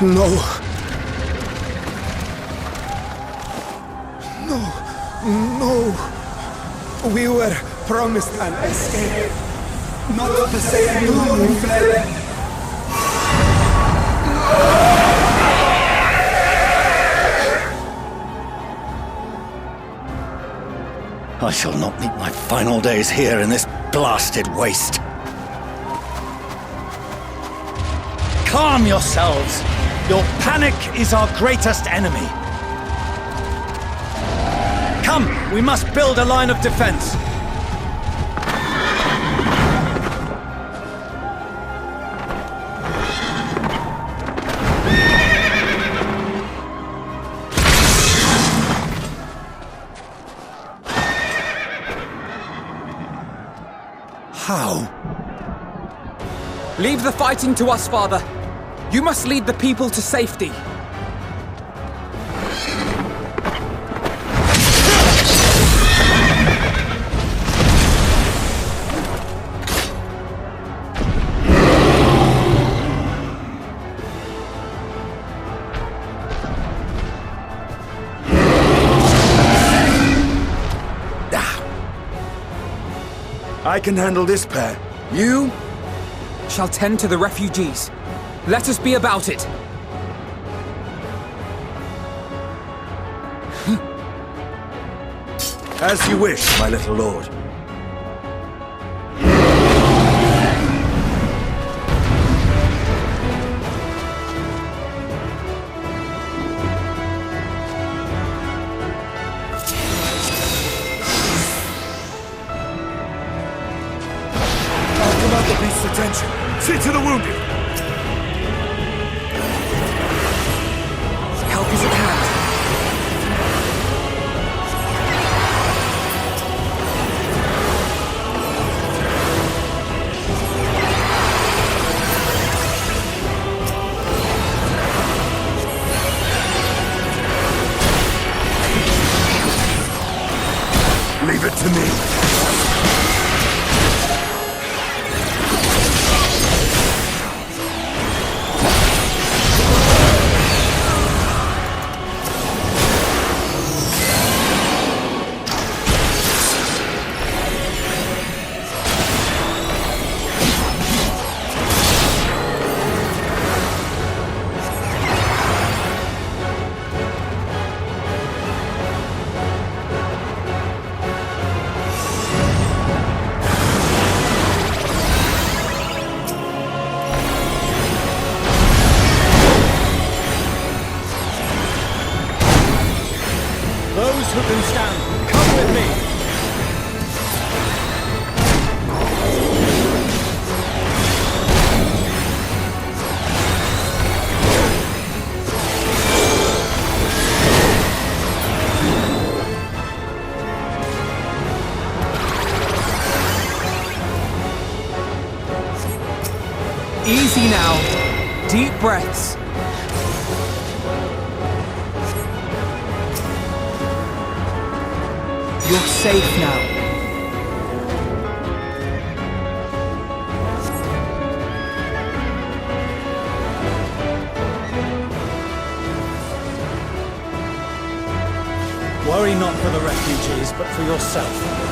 No. No. No. We were promised an escape. Not the same one we fled. I shall not meet my final days here in this blasted waste. Calm yourselves! Your panic is our greatest enemy. Come, we must build a line of defense. How? Leave the fighting to us, Father. You must lead the people to safety. I can handle this pair. You? Shall tend to the refugees. Let us be about it. As you wish, my little lord. Attention! See to the wounded! Help is at hand. Leave it to me. Those who can stand, come with me! Easy now. Deep breaths. You're safe now. Worry not for the refugees, but for yourself.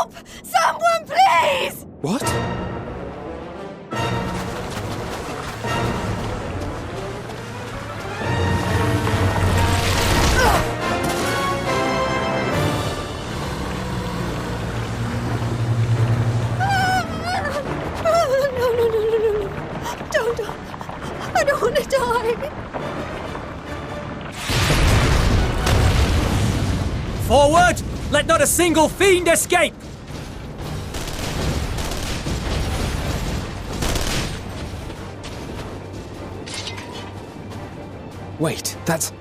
Help! Someone, please! What? No. Don't. I don't want to die. Forward! Let not a single fiend escape! Wait, that's...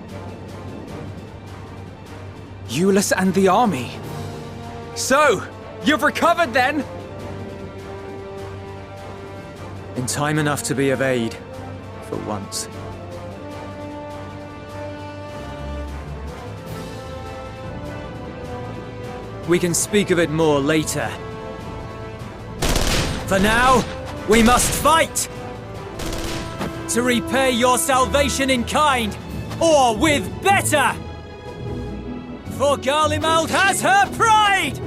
Euless and the army. So, you've recovered then? In time enough to be of aid, for once. We can speak of it more later. For now, we must fight! To repay your salvation in kind, or with better! For Garlemald has her pride!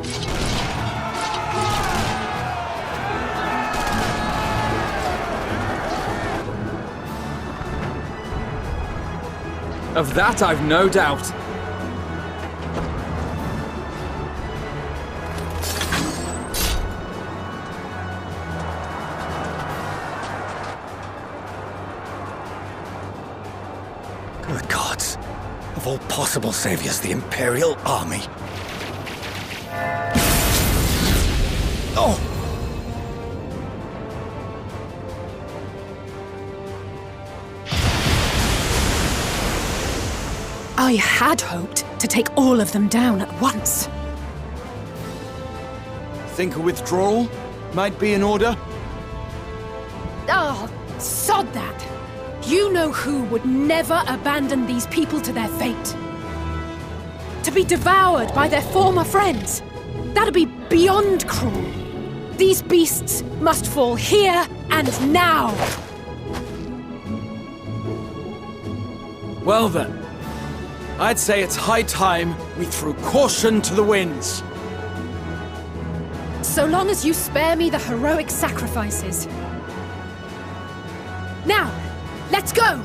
Of that I've no doubt. Good gods. Of all possible saviors, the Imperial Army. Oh! I had hoped to take all of them down at once. Think a withdrawal might be in order? Oh, sod that! You know who would never abandon these people to their fate. To be devoured by their former friends. That'd be beyond cruel. These beasts must fall here and now. Well then, I'd say it's high time we threw caution to the winds. So long as you spare me the heroic sacrifices. Now, let's go!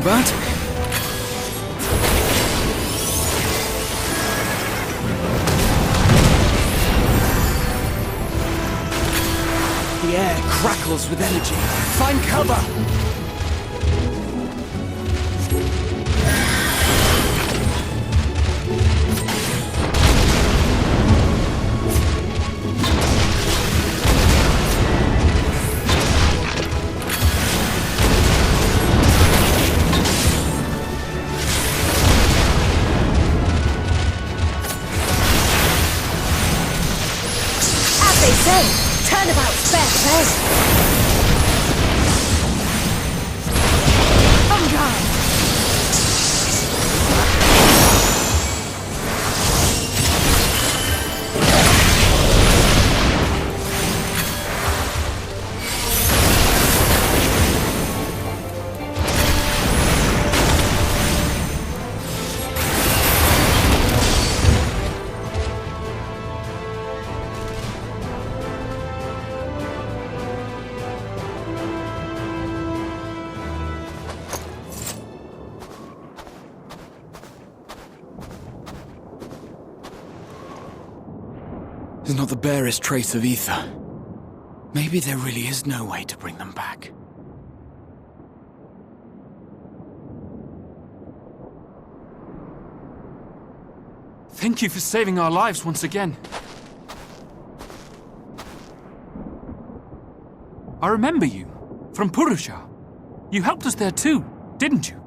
about? The air crackles with energy. Find cover! Turnabout's fair play. On guard. There's not the barest trace of ether. Maybe there really is no way to bring them back. Thank you for saving our lives once again. I remember you, from Purusha. You helped us there too, didn't you?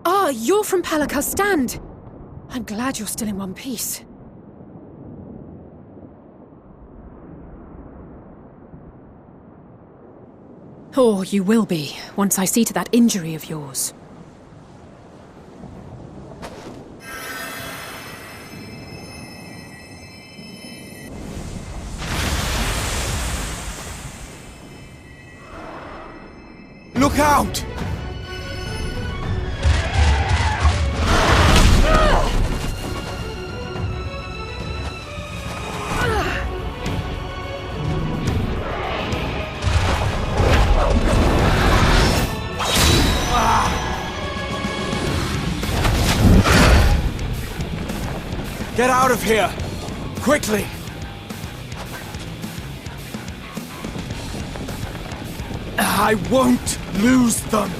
Ah, you're from Palaka's stand. I'm glad you're still in one piece. Or you will be, once I see to that injury of yours. Look out! Get out of here! Quickly! I won't lose them.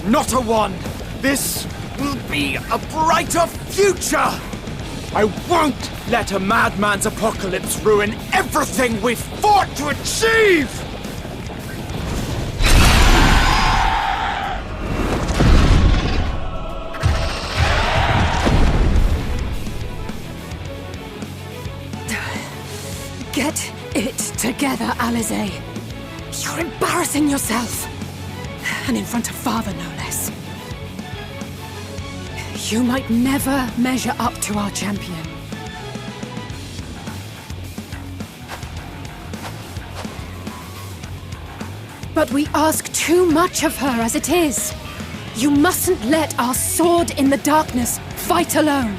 Not a one. This will be a brighter future. I won't let a madman's apocalypse ruin everything we've fought to achieve! Get it together, Alize. You're embarrassing yourself. And in front of Father, no less. You might never measure up to our champion. But we ask too much of her as it is. You mustn't let our sword in the darkness fight alone.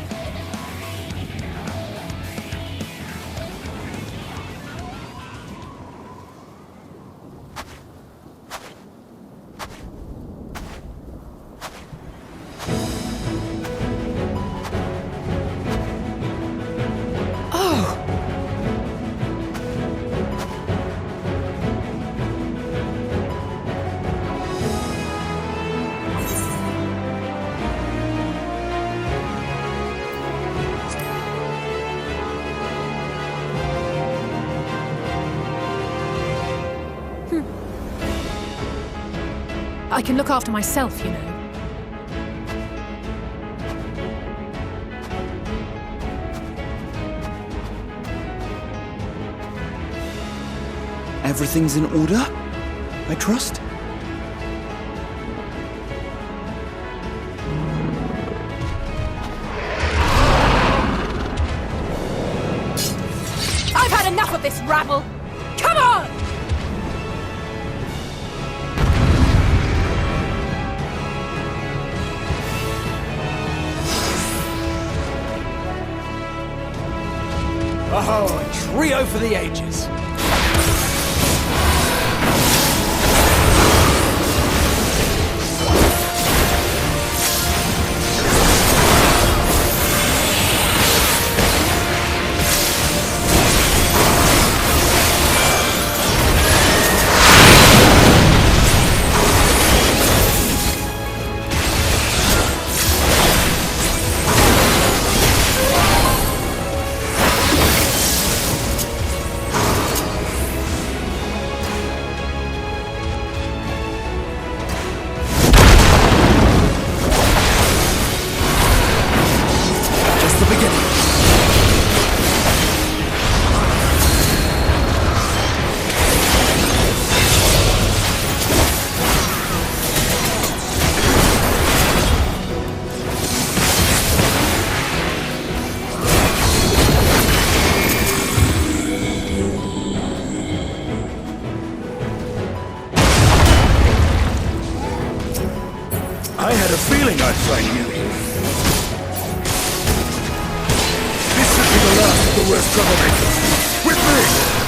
I can look after myself, you know. Everything's in order, I trust? I've had enough of this rabble! Come on! Oh, a trio for the ages. I had a feeling I'd find you here. This should be the last of the worst troublemakers. With me!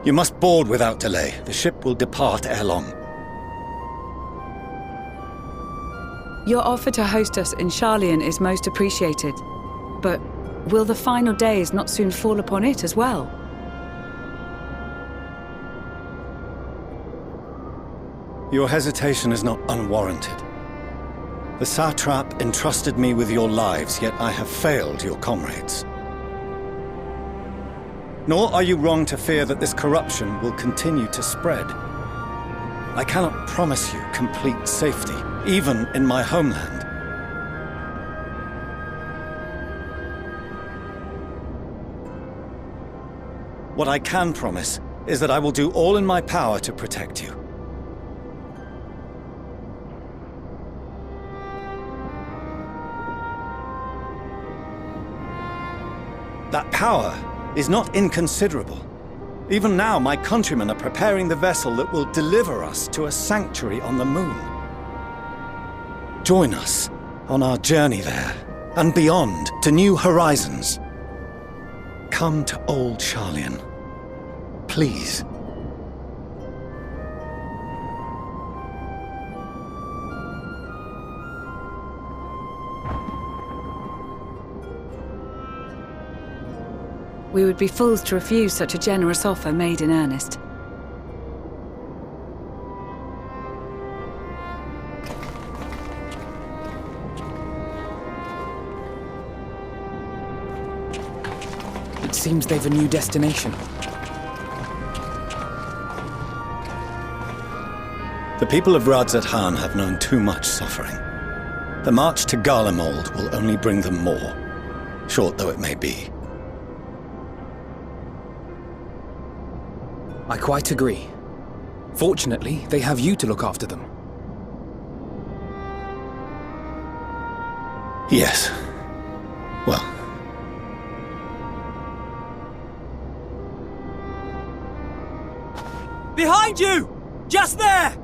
You must board without delay. The ship will depart ere long. Your offer to host us in Sharlayan is most appreciated. But will the final days not soon fall upon it as well? Your hesitation is not unwarranted. The satrap entrusted me with your lives, yet I have failed your comrades. Nor are you wrong to fear that this corruption will continue to spread. I cannot promise you complete safety, even in my homeland. What I can promise is that I will do all in my power to protect you. That power is not inconsiderable. Even now, my countrymen are preparing the vessel that will deliver us to a sanctuary on the moon. Join us on our journey there, and beyond to new horizons. Come to old Sharlayan. Please. We would be fools to refuse such a generous offer made in earnest. It seems they've a new destination. The people of Radzat-Han have known too much suffering. The march to Garlemald will only bring them more, short though it may be. I quite agree. Fortunately, they have you to look after them. Yes. Well. Behind you! Just there!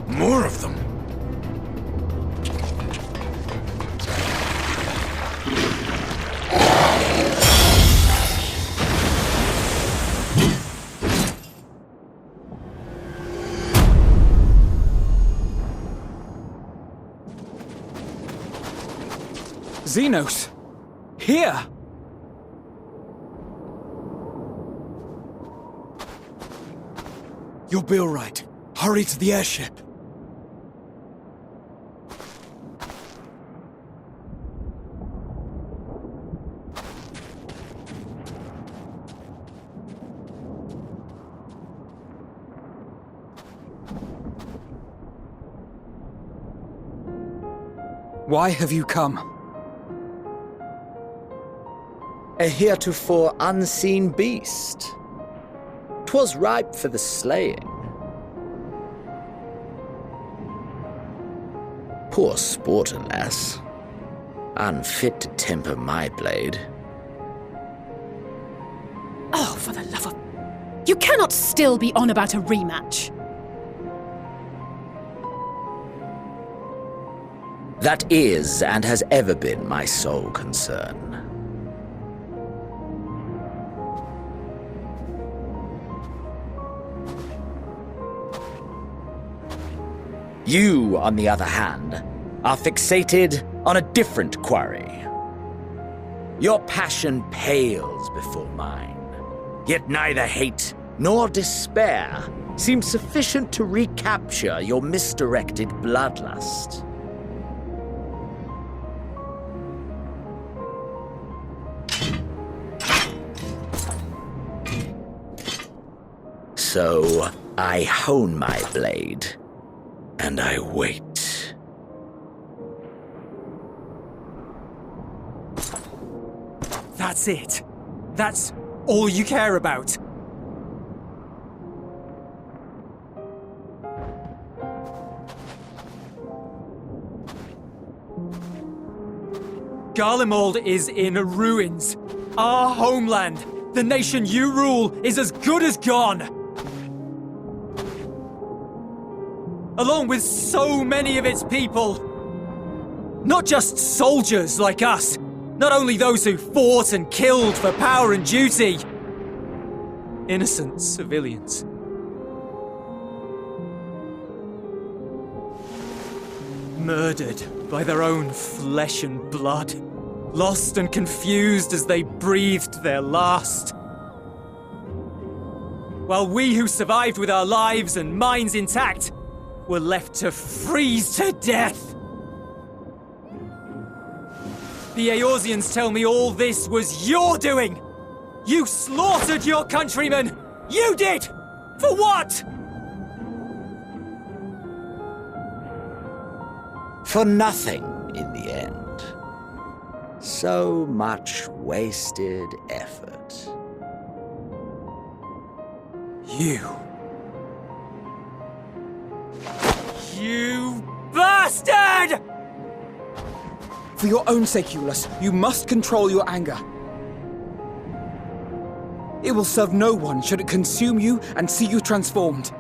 More of them. Xenos! Here! You'll be all right. Hurry to the airship. Why have you come? A heretofore unseen beast. 'Twas ripe for the slaying. Poor sport, alas. Unfit to temper my blade. Oh, for the love of... You cannot still be on about a rematch. That is, and has ever been, my sole concern. You, on the other hand, are fixated on a different quarry. Your passion pales before mine, yet neither hate nor despair seem sufficient to recapture your misdirected bloodlust. So, I hone my blade, and I wait. That's it. That's all you care about. Garlemald is in ruins. Our homeland, the nation you rule, is as good as gone. Along with so many of its people. Not just soldiers like us, not only those who fought and killed for power and duty. Innocent civilians. Murdered by their own flesh and blood. Lost and confused as they breathed their last. While we who survived with our lives and minds intact were left to freeze to death. The Eorzeans tell me all this was your doing! You slaughtered your countrymen! You did! For what? For nothing, in the end. So much wasted effort. You bastard! For your own sake, Ulus, you must control your anger. It will serve no one should it consume you and see you transformed.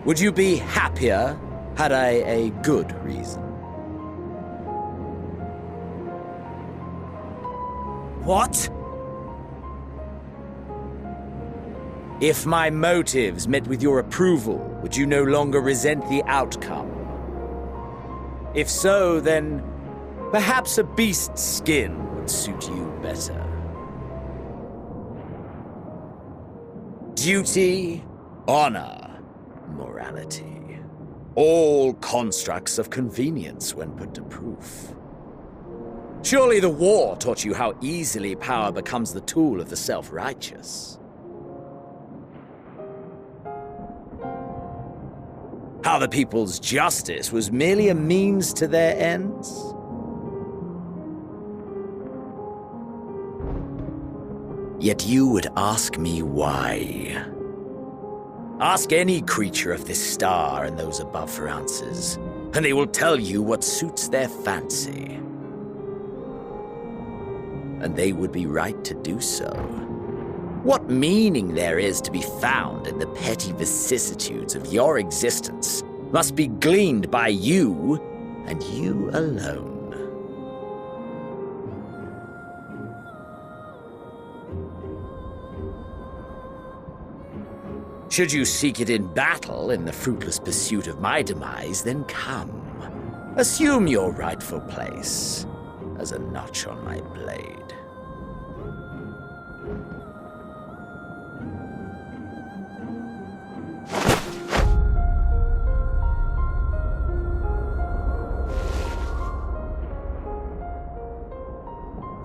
Would you be happier had I a good reason? What? If my motives met with your approval, would you no longer resent the outcome? If so, then perhaps a beast's skin would suit you better. Duty, honor, morality. All constructs of convenience when put to proof. Surely the war taught you how easily power becomes the tool of the self-righteous. How the people's justice was merely a means to their ends? Yet you would ask me why. Ask any creature of this star and those above for answers, and they will tell you what suits their fancy. And they would be right to do so. What meaning there is to be found in the petty vicissitudes of your existence must be gleaned by you, and you alone. Should you seek it in battle in the fruitless pursuit of my demise, then come. Assume your rightful place as a notch on my blade.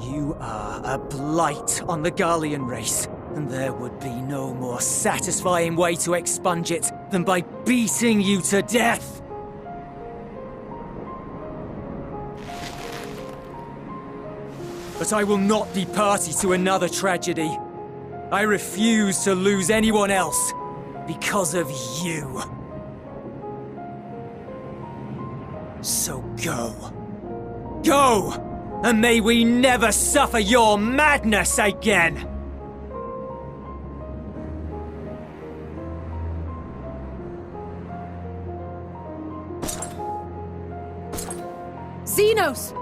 You are a blight on the Garlean race, and there would be no more satisfying way to expunge it than by beating you to death! But I will not be party to another tragedy. I refuse to lose anyone else because of you. So go. Go! And may we never suffer your madness again! Xenos!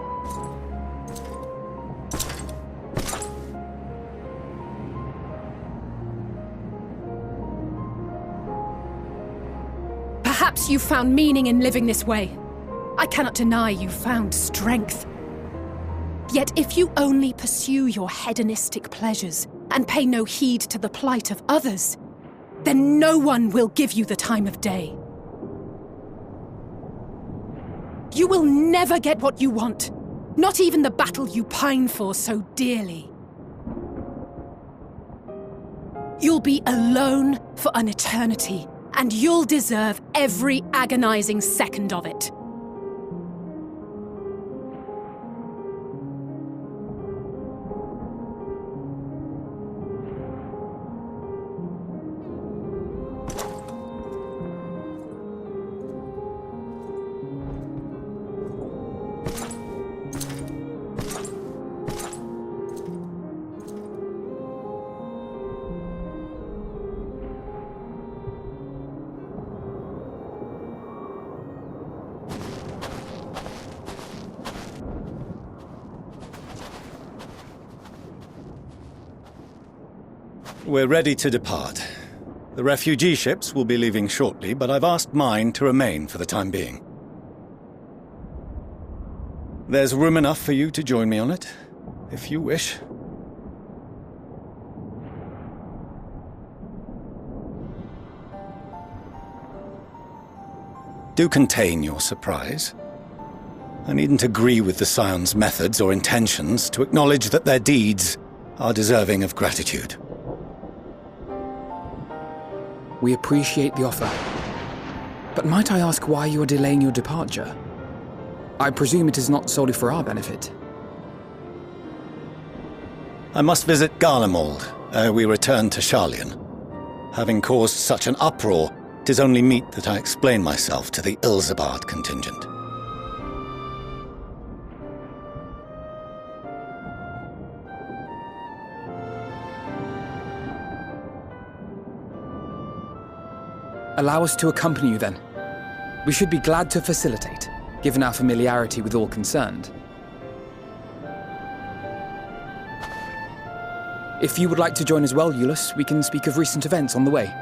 Perhaps you found meaning in living this way. I cannot deny you found strength. Yet if you only pursue your hedonistic pleasures and pay no heed to the plight of others, then no one will give you the time of day. You will never get what you want, not even the battle you pine for so dearly. You'll be alone for an eternity, and you'll deserve every agonizing second of it. We're ready to depart. The refugee ships will be leaving shortly, but I've asked mine to remain for the time being. There's room enough for you to join me on it, if you wish. Do contain your surprise. I needn't agree with the Scion's methods or intentions to acknowledge that their deeds are deserving of gratitude. We appreciate the offer. But might I ask why you are delaying your departure? I presume it is not solely for our benefit. I must visit Garlemald ere we return to Sharlayan. Having caused such an uproar, 'tis only meet that I explain myself to the Ilzabard contingent. Allow us to accompany you then. We should be glad to facilitate, given our familiarity with all concerned. If you would like to join as well, Eulus, we can speak of recent events on the way.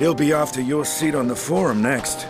He'll be after your seat on the forum next.